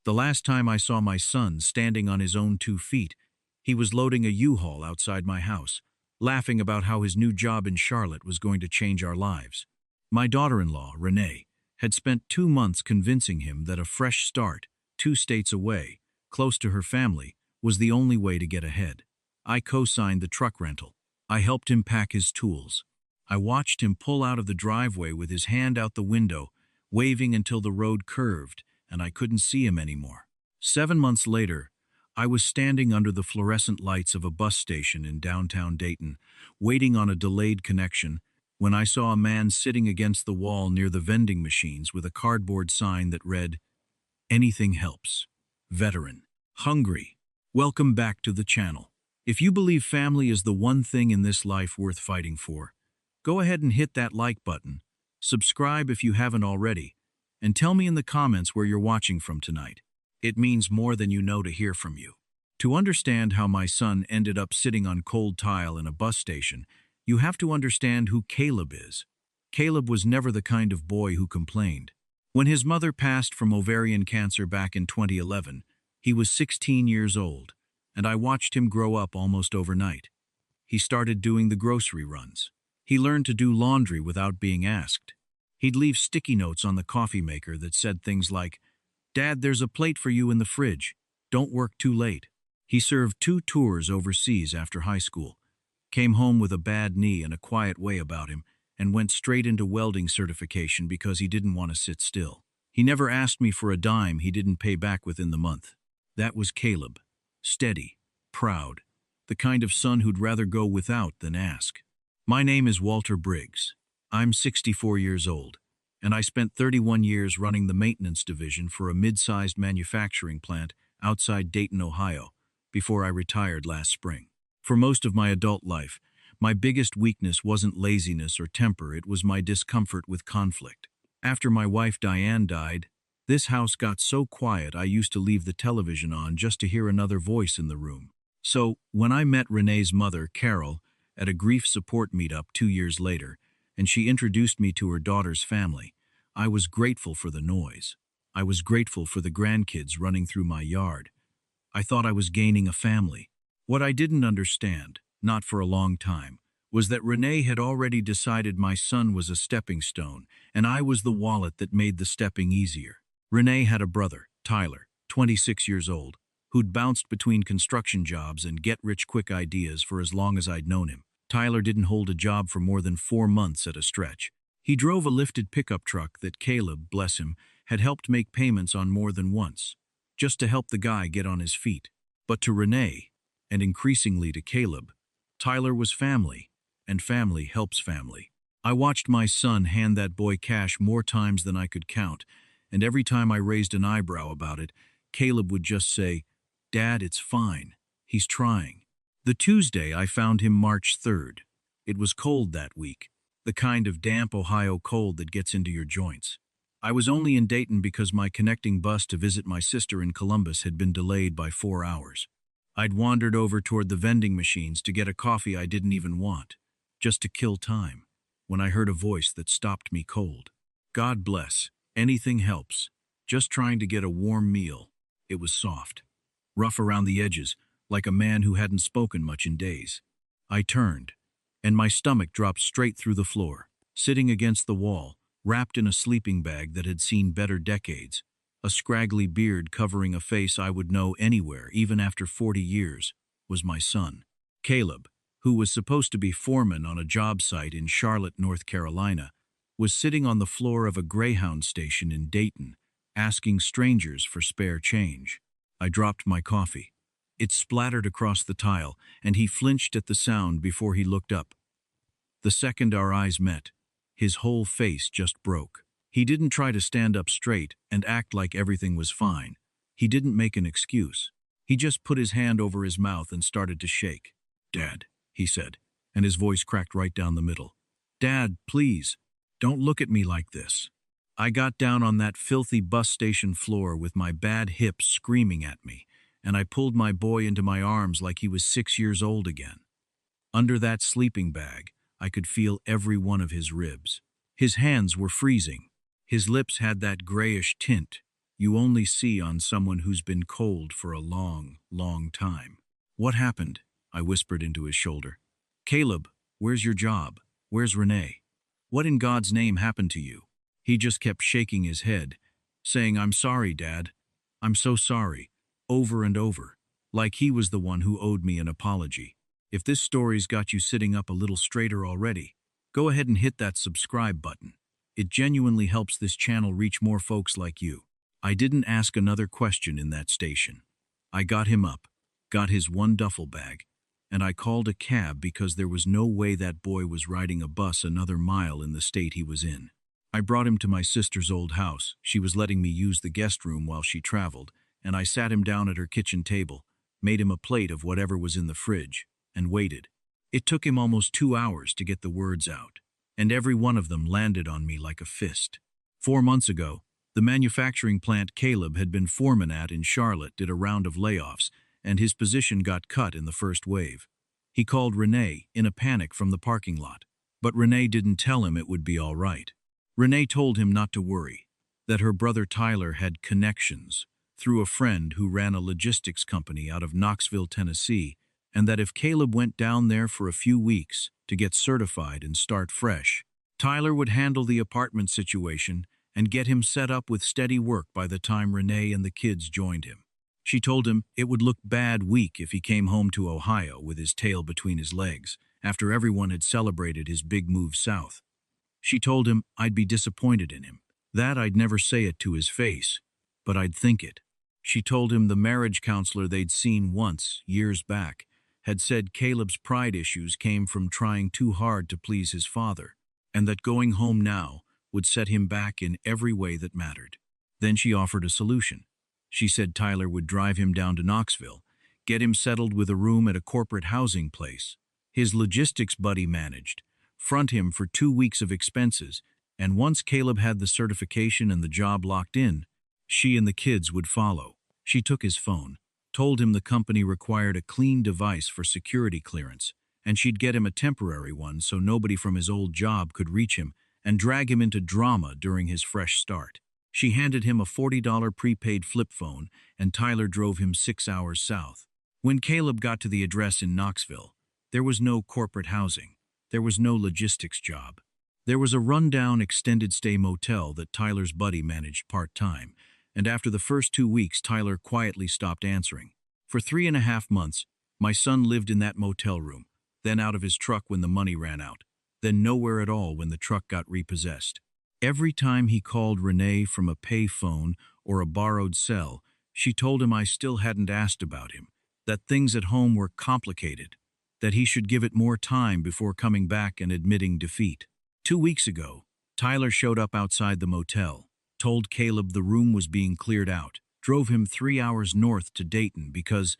The last time I saw my son standing on his own 2 feet, he was loading a U-Haul outside my house, laughing about how his new job in Charlotte was going to change our lives. My daughter-in-law, Renee, had spent 2 months convincing him that a fresh start, 2 states away, close to her family, was the only way to get ahead. I co-signed the truck rental. I helped him pack his tools. I watched him pull out of the driveway with his hand out the window, waving until the road curved, and I couldn't see him anymore. 7 months later, I was standing under the fluorescent lights of a bus station in downtown Dayton, waiting on a delayed connection, when I saw a man sitting against the wall near the vending machines with a cardboard sign that read, "Anything helps. Veteran. Hungry. Welcome back to the channel." If you believe family is the one thing in this life worth fighting for, go ahead and hit that like button, subscribe if you haven't already, and tell me in the comments where you're watching from tonight. It means more than you know to hear from you. To understand how my son ended up sitting on cold tile in a bus station, you have to understand who Caleb is. Caleb was never the kind of boy who complained. When his mother passed from ovarian cancer back in 2011, he was 16 years old, and I watched him grow up almost overnight. He started doing the grocery runs. He learned to do laundry without being asked. He'd leave sticky notes on the coffee maker that said things like, "Dad, there's a plate for you in the fridge. Don't work too late." He served 2 tours overseas after high school, came home with a bad knee and a quiet way about him, and went straight into welding certification because he didn't want to sit still. He never asked me for a dime he didn't pay back within the month. That was Caleb. Steady, proud, the kind of son who'd rather go without than ask. My name is Walter Briggs. I'm 64 years old, and I spent 31 years running the maintenance division for a mid-sized manufacturing plant outside Dayton, Ohio, before I retired last spring. For most of my adult life, my biggest weakness wasn't laziness or temper, it was my discomfort with conflict. After my wife Diane died, this house got so quiet I used to leave the television on just to hear another voice in the room. So, when I met Renee's mother, Carol, at a grief support meetup 2 years later, and she introduced me to her daughter's family, I was grateful for the noise. I was grateful for the grandkids running through my yard. I thought I was gaining a family. What I didn't understand, not for a long time, was that Renee had already decided my son was a stepping stone, and I was the wallet that made the stepping easier. Renee had a brother, Tyler, 26 years old, who'd bounced between construction jobs and get-rich-quick ideas for as long as I'd known him. Tyler didn't hold a job for more than 4 months at a stretch. He drove a lifted pickup truck that Caleb, bless him, had helped make payments on more than once, just to help the guy get on his feet. But to Renee, and increasingly to Caleb, Tyler was family, and family helps family. I watched my son hand that boy cash more times than I could count, and every time I raised an eyebrow about it, Caleb would just say, "Dad, it's fine. He's trying." The Tuesday I found him March 3rd. It was cold that week, the kind of damp Ohio cold that gets into your joints. I was only in Dayton because my connecting bus to visit my sister in Columbus had been delayed by 4 hours. I'd wandered over toward the vending machines to get a coffee I didn't even want, just to kill time, when I heard a voice that stopped me cold. "God bless. Anything helps. Just trying to get a warm meal." It was soft, rough around the edges, like a man who hadn't spoken much in days. I turned, and my stomach dropped straight through the floor. Sitting against the wall, wrapped in a sleeping bag that had seen better decades, a scraggly beard covering a face I would know anywhere, even after 40 years, was my son. Caleb, who was supposed to be foreman on a job site in Charlotte, North Carolina, was sitting on the floor of a Greyhound station in Dayton, asking strangers for spare change. I dropped my coffee. It splattered across the tile, and he flinched at the sound before he looked up. The second our eyes met, his whole face just broke. He didn't try to stand up straight and act like everything was fine. He didn't make an excuse. He just put his hand over his mouth and started to shake. "Dad," he said, and his voice cracked right down the middle. "Dad, please, don't look at me like this." I got down on that filthy bus station floor with my bad hips screaming at me, and I pulled my boy into my arms like he was 6 years old again. Under that sleeping bag, I could feel every one of his ribs. His hands were freezing. His lips had that grayish tint, you only see on someone who's been cold for a long, long time. What happened? I whispered into his shoulder. Caleb, where's your job? Where's Renee? What in God's name happened to you? He just kept shaking his head, saying, I'm sorry, Dad. I'm so sorry, over and over, like he was the one who owed me an apology. If this story's got you sitting up a little straighter already, go ahead and hit that subscribe button. It genuinely helps this channel reach more folks like you. I didn't ask another question in that station. I got him up, got his one duffel bag, and I called a cab because there was no way that boy was riding a bus another mile in the state he was in. I brought him to my sister's old house. She was letting me use the guest room while she traveled, and I sat him down at her kitchen table, made him a plate of whatever was in the fridge, and waited. It took him almost 2 hours to get the words out, and every one of them landed on me like a fist. 4 months ago, the manufacturing plant Caleb had been foreman at in Charlotte did a round of layoffs, and his position got cut in the first wave. He called Renee in a panic from the parking lot, but Renee didn't tell him it would be all right. Renee told him not to worry, that her brother Tyler had connections through a friend who ran a logistics company out of Knoxville, Tennessee, and that if Caleb went down there for a few weeks to get certified and start fresh, Tyler would handle the apartment situation and get him set up with steady work by the time Renee and the kids joined him. She told him it would look bad weak if he came home to Ohio with his tail between his legs after everyone had celebrated his big move south. She told him I'd be disappointed in him, that I'd never say it to his face, but I'd think it. She told him the marriage counselor they'd seen once, years back, had said Caleb's pride issues came from trying too hard to please his father, and that going home now would set him back in every way that mattered. Then she offered a solution. She said Tyler would drive him down to Knoxville, get him settled with a room at a corporate housing place his logistics buddy managed, front him for 2 weeks of expenses, and once Caleb had the certification and the job locked in, she and the kids would follow. She took his phone, told him the company required a clean device for security clearance, and she'd get him a temporary one so nobody from his old job could reach him and drag him into drama during his fresh start. She handed him a $40 prepaid flip phone, and Tyler drove him 6 hours south. When Caleb got to the address in Knoxville, there was no corporate housing. There was no logistics job. There was a rundown extended-stay motel that Tyler's buddy managed part-time, and after the first 2 weeks, Tyler quietly stopped answering. For 3.5 months, my son lived in that motel room, then out of his truck when the money ran out, then nowhere at all when the truck got repossessed. Every time he called Renee from a pay phone or a borrowed cell, she told him I still hadn't asked about him, that things at home were complicated, that he should give it more time before coming back and admitting defeat. 2 weeks ago, Tyler showed up outside the motel, told Caleb the room was being cleared out, drove him 3 hours north to Dayton because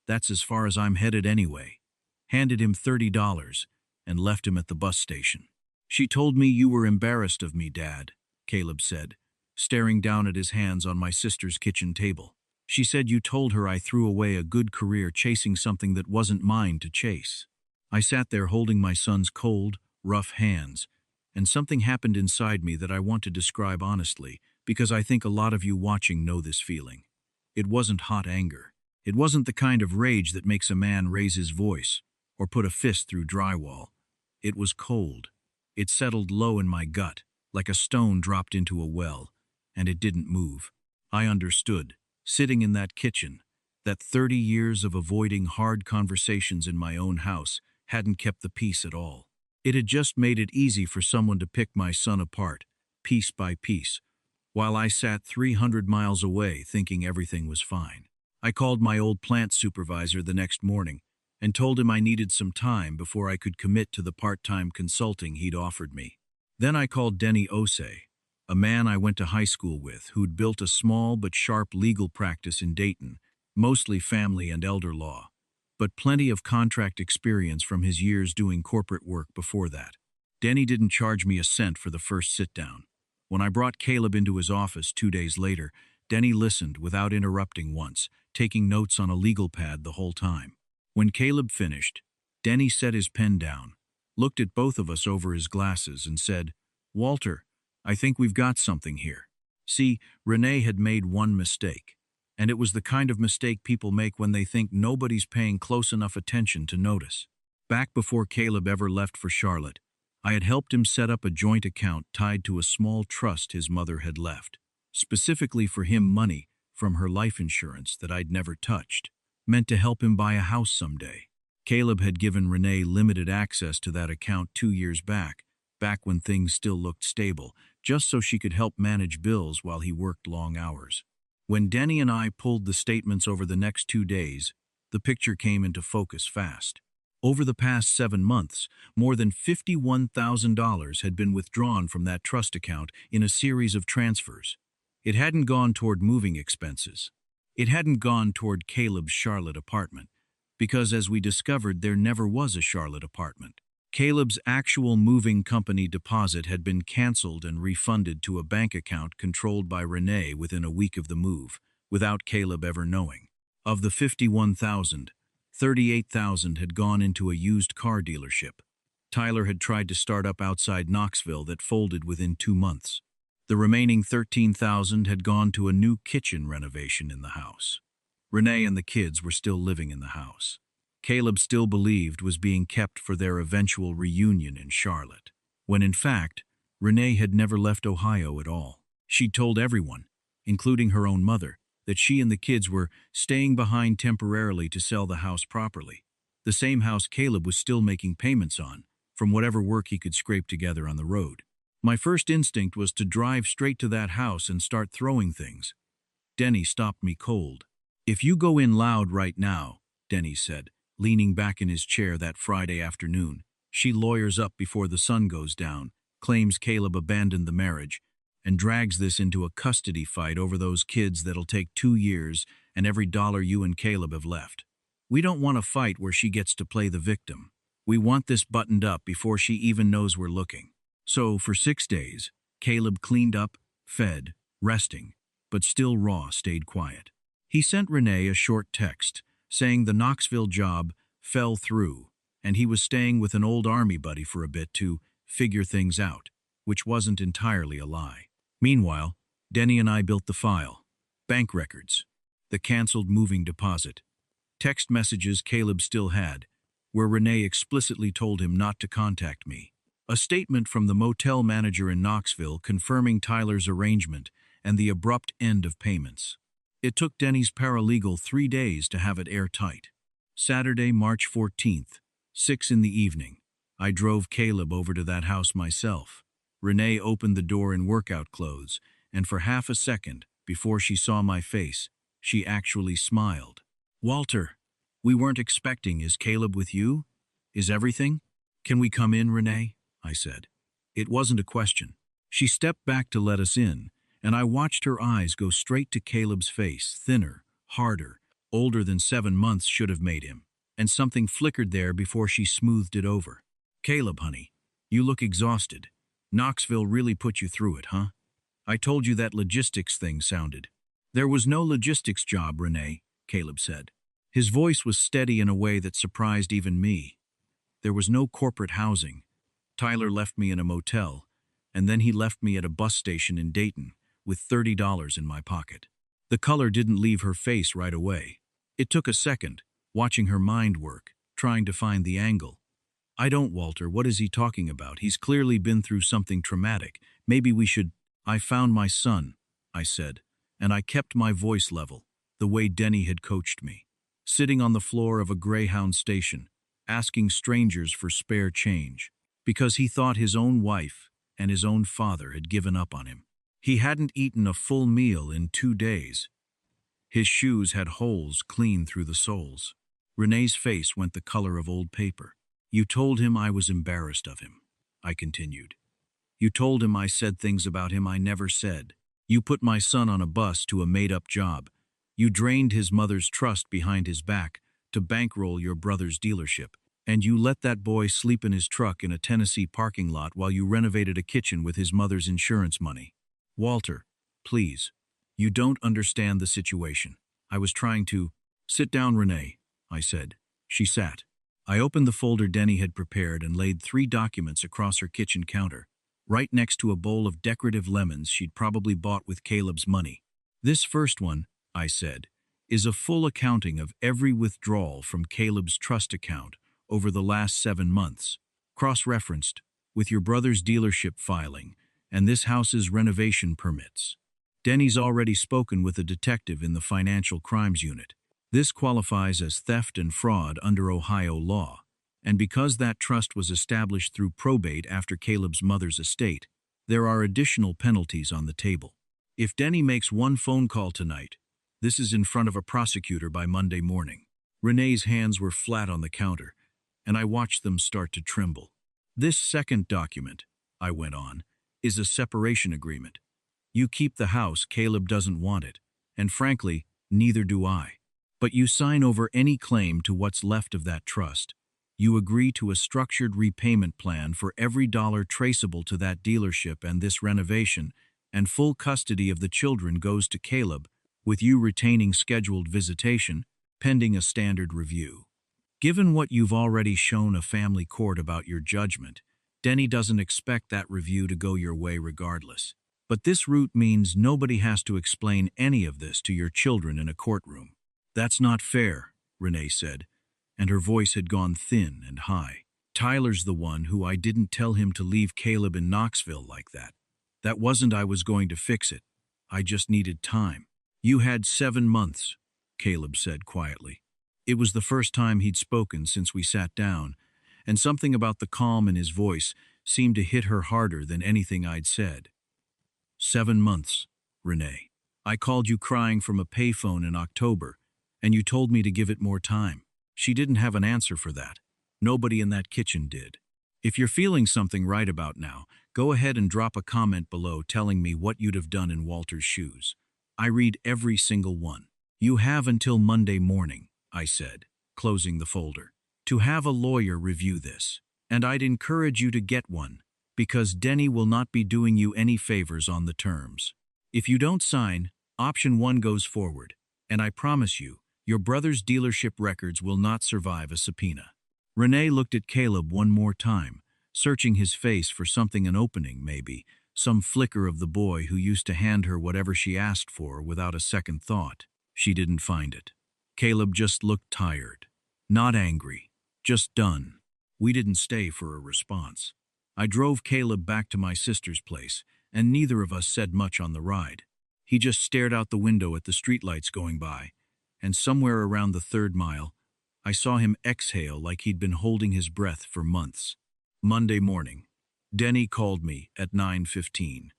that's as far as I'm headed anyway, handed him $30, and left him at the bus station. She told me you were embarrassed of me, Dad, Caleb said, staring down at his hands on my sister's kitchen table. She said you told her I threw away a good career chasing something that wasn't mine to chase. I sat there holding my son's cold, rough hands, and something happened inside me that I want to describe honestly, because I think a lot of you watching know this feeling. It wasn't hot anger. It wasn't the kind of rage that makes a man raise his voice or put a fist through drywall. It was cold. It settled low in my gut, like a stone dropped into a well, and it didn't move. I understood, sitting in that kitchen, that 30 years of avoiding hard conversations in my own house hadn't kept the peace at all. It had just made it easy for someone to pick my son apart, piece by piece, while I sat 300 miles away thinking everything was fine. I called my old plant supervisor the next morning and told him I needed some time before I could commit to the part-time consulting he'd offered me. Then I called Denny Osei, a man I went to high school with who'd built a small but sharp legal practice in Dayton, mostly family and elder law, but plenty of contract experience from his years doing corporate work before that. Denny didn't charge me a cent for the first sit-down. When I brought Caleb into his office 2 days later, Denny listened without interrupting once, taking notes on a legal pad the whole time. When Caleb finished, Denny set his pen down, looked at both of us over his glasses, and said, "Walter, I think we've got something here." See, Renee had made one mistake, and it was the kind of mistake people make when they think nobody's paying close enough attention to notice. Back before Caleb ever left for Charlotte, I had helped him set up a joint account tied to a small trust his mother had left, specifically for him money from her life insurance that I'd never touched, meant to help him buy a house someday. Caleb had given Renee limited access to that account 2 years back when things still looked stable, just so she could help manage bills while he worked long hours. When Denny and I pulled the statements over the next 2 days, the picture came into focus fast. Over the past 7 months, more than $51,000 had been withdrawn from that trust account in a series of transfers. It hadn't gone toward moving expenses. It hadn't gone toward Caleb's Charlotte apartment, because as we discovered, there never was a Charlotte apartment. Caleb's actual moving company deposit had been canceled and refunded to a bank account controlled by Renee within a week of the move, without Caleb ever knowing. Of the $51,000, $38,000 had gone into a used car dealership. Tyler had tried to start up outside Knoxville that folded within 2 months. The remaining $13,000 had gone to a new kitchen renovation in the house. Renee and the kids were still living in the house. Caleb still believed was being kept for their eventual reunion in Charlotte, when in fact, Renee had never left Ohio at all. She'd told everyone, including her own mother, that she and the kids were staying behind temporarily to sell the house properly, the same house Caleb was still making payments on, from whatever work he could scrape together on the road. My first instinct was to drive straight to that house and start throwing things. Denny stopped me cold. "If you go in loud right now," Denny said, leaning back in his chair that Friday afternoon, "she lawyers up before the sun goes down, claims Caleb abandoned the marriage, and drags this into a custody fight over those kids that'll take 2 years and every dollar you and Caleb have left. We don't want a fight where she gets to play the victim. We want this buttoned up before she even knows we're looking." So, for 6 days, Caleb cleaned up, fed, resting, but still raw stayed quiet. He sent Renee a short text, saying the Knoxville job fell through, and he was staying with an old army buddy for a bit to figure things out, which wasn't entirely a lie. Meanwhile, Denny and I built the file, bank records, the canceled moving deposit, text messages Caleb still had, where Renee explicitly told him not to contact me, a statement from the motel manager in Knoxville confirming Tyler's arrangement and the abrupt end of payments. It took Denny's paralegal 3 days to have it airtight. Saturday, March 14th, 6 in the evening. I drove Caleb over to that house myself. Renee opened the door in workout clothes, and for half a second, before she saw my face, she actually smiled. "Walter, we weren't expecting. Is Caleb with you? Is everything? Can we come in, Renee?" I said. It wasn't a question. She stepped back to let us in, and I watched her eyes go straight to Caleb's face, thinner, harder, older than 7 months should have made him, and something flickered there before she smoothed it over. "Caleb, honey, you look exhausted. Knoxville really put you through it, huh? I told you that logistics thing sounded." "There was no logistics job, Renee," Caleb said. His voice was steady in a way that surprised even me. "There was no corporate housing. Tyler left me in a motel, and then he left me at a bus station in Dayton with $30 in my pocket." The color didn't leave her face right away. It took a second, watching her mind work, trying to find the angle. "I don't, Walter. What is he talking about? He's clearly been through something traumatic. Maybe we should—" "I found my son," I said, and I kept my voice level, the way Denny had coached me. Sitting on the floor of a Greyhound station, asking strangers for spare change, because he thought his own wife and his own father had given up on him. He hadn't eaten a full meal in 2 days. His shoes had holes clean through the soles. Renee's face went the color of old paper. "You told him I was embarrassed of him," I continued. "You told him I said things about him I never said. You put my son on a bus to a made-up job. You drained his mother's trust behind his back to bankroll your brother's dealership. And you let that boy sleep in his truck in a Tennessee parking lot while you renovated a kitchen with his mother's insurance money. Walter, please, you don't understand the situation. I was trying to—" "Sit down, Renee," I said. She sat. I opened the folder Denny had prepared and laid 3 documents across her kitchen counter. right next to a bowl of decorative lemons she'd probably bought with Caleb's money. "This first one," I said, "is a full accounting of every withdrawal from Caleb's trust account over the last 7 months, cross-referenced with your brother's dealership filing and this house's renovation permits. Denny's already spoken with a detective in the Financial Crimes Unit. This qualifies as theft and fraud under Ohio law, and because that trust was established through probate after Caleb's mother's estate, there are additional penalties on the table. If Denny makes one phone call tonight, this is in front of a prosecutor by Monday morning." Renee's hands were flat on the counter, and I watched them start to tremble. "This second document," I went on, "is a separation agreement. You keep the house, Caleb doesn't want it, and frankly, neither do I. But you sign over any claim to what's left of that trust. You agree to a structured repayment plan for every dollar traceable to that dealership and this renovation, and full custody of the children goes to Caleb, with you retaining scheduled visitation, pending a standard review. Given what you've already shown a family court about your judgment, Denny doesn't expect that review to go your way regardless. But this route means nobody has to explain any of this to your children in a courtroom." "That's not fair," Renee said, and her voice had gone thin and high. "Tyler's the one who I didn't tell him to leave Caleb in Knoxville like that. That wasn't I was going to fix it. I just needed time." "You had 7 months," Caleb said quietly. It was the first time he'd spoken since we sat down, and something about the calm in his voice seemed to hit her harder than anything I'd said. 7 months, Renee. I called you crying from a payphone in October, and you told me to give it more time." She didn't have an answer for that. Nobody in that kitchen did. "If you're feeling something right about now, go ahead and drop a comment below telling me what you'd have done in Walter's shoes. I read every single one." "You have until Monday morning," I said, closing the folder, "to have a lawyer review this. And I'd encourage you to get one, because Denny will not be doing you any favors on the terms. If you don't sign, option 1 goes forward, and I promise you, your brother's dealership records will not survive a subpoena." Renee looked at Caleb one more time, searching his face for something, an opening maybe, some flicker of the boy who used to hand her whatever she asked for without a second thought. She didn't find it. Caleb just looked tired. Not angry, just done. We didn't stay for a response. I drove Caleb back to my sister's place, and neither of us said much on the ride. He just stared out the window at the streetlights going by, and somewhere around the 3rd mile, I saw him exhale like he'd been holding his breath for months. Monday morning, Denny called me at 9:15.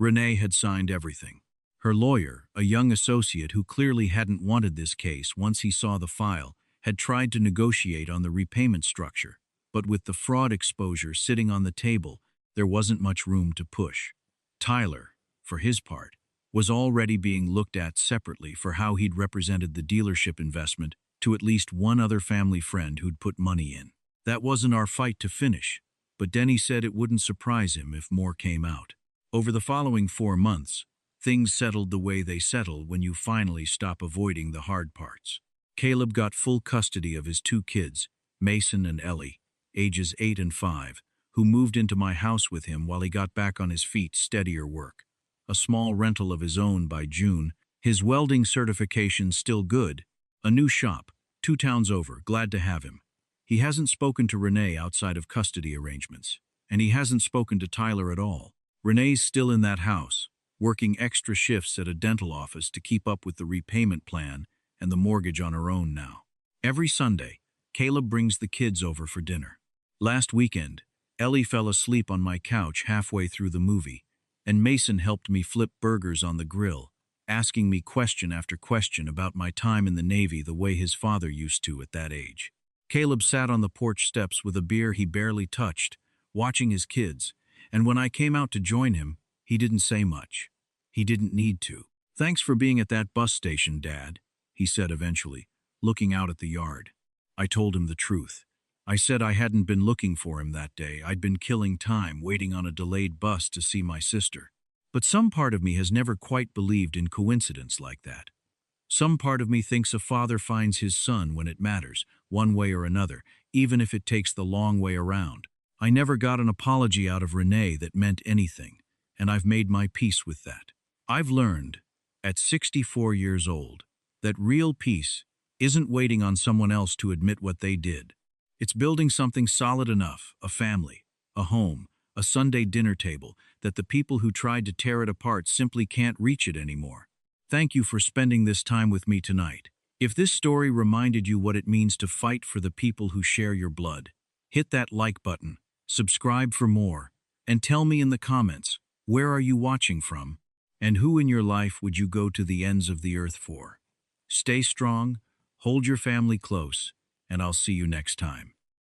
Renee had signed everything. Her lawyer, a young associate who clearly hadn't wanted this case once he saw the file, had tried to negotiate on the repayment structure, but with the fraud exposure sitting on the table, there wasn't much room to push. Tyler, for his part, was already being looked at separately for how he'd represented the dealership investment to at least one other family friend who'd put money in. That wasn't our fight to finish, but Denny said it wouldn't surprise him if more came out. Over the following 4 months, things settled the way they settle when you finally stop avoiding the hard parts. Caleb got full custody of his 2 kids, Mason and Ellie, ages 8 and 5, who moved into my house with him while he got back on his feet, steadier work. A small rental of his own by June, his welding certification still good, a new shop, 2 towns over, glad to have him. He hasn't spoken to Renee outside of custody arrangements, and he hasn't spoken to Tyler at all. Renee's still in that house, working extra shifts at a dental office to keep up with the repayment plan and the mortgage on her own now. Every Sunday, Caleb brings the kids over for dinner. Last weekend, Ellie fell asleep on my couch halfway through the movie, and Mason helped me flip burgers on the grill, asking me question after question about my time in the Navy the way his father used to at that age. Caleb sat on the porch steps with a beer he barely touched, watching his kids, and when I came out to join him, he didn't say much. He didn't need to. "Thanks for being at that bus station, Dad," he said eventually, looking out at the yard. I told him the truth. I said I hadn't been looking for him that day. I'd been killing time waiting on a delayed bus to see my sister. But some part of me has never quite believed in coincidence like that. Some part of me thinks a father finds his son when it matters, one way or another, even if it takes the long way around. I never got an apology out of Renee that meant anything, and I've made my peace with that. I've learned, at 64 years old, that real peace isn't waiting on someone else to admit what they did. It's building something solid enough, a family, a home, a Sunday dinner table, that the people who tried to tear it apart simply can't reach it anymore. Thank you for spending this time with me tonight. If this story reminded you what it means to fight for the people who share your blood, hit that like button, subscribe for more, and tell me in the comments, where are you watching from? And who in your life would you go to the ends of the earth for? Stay strong, hold your family close, and I'll see you next time.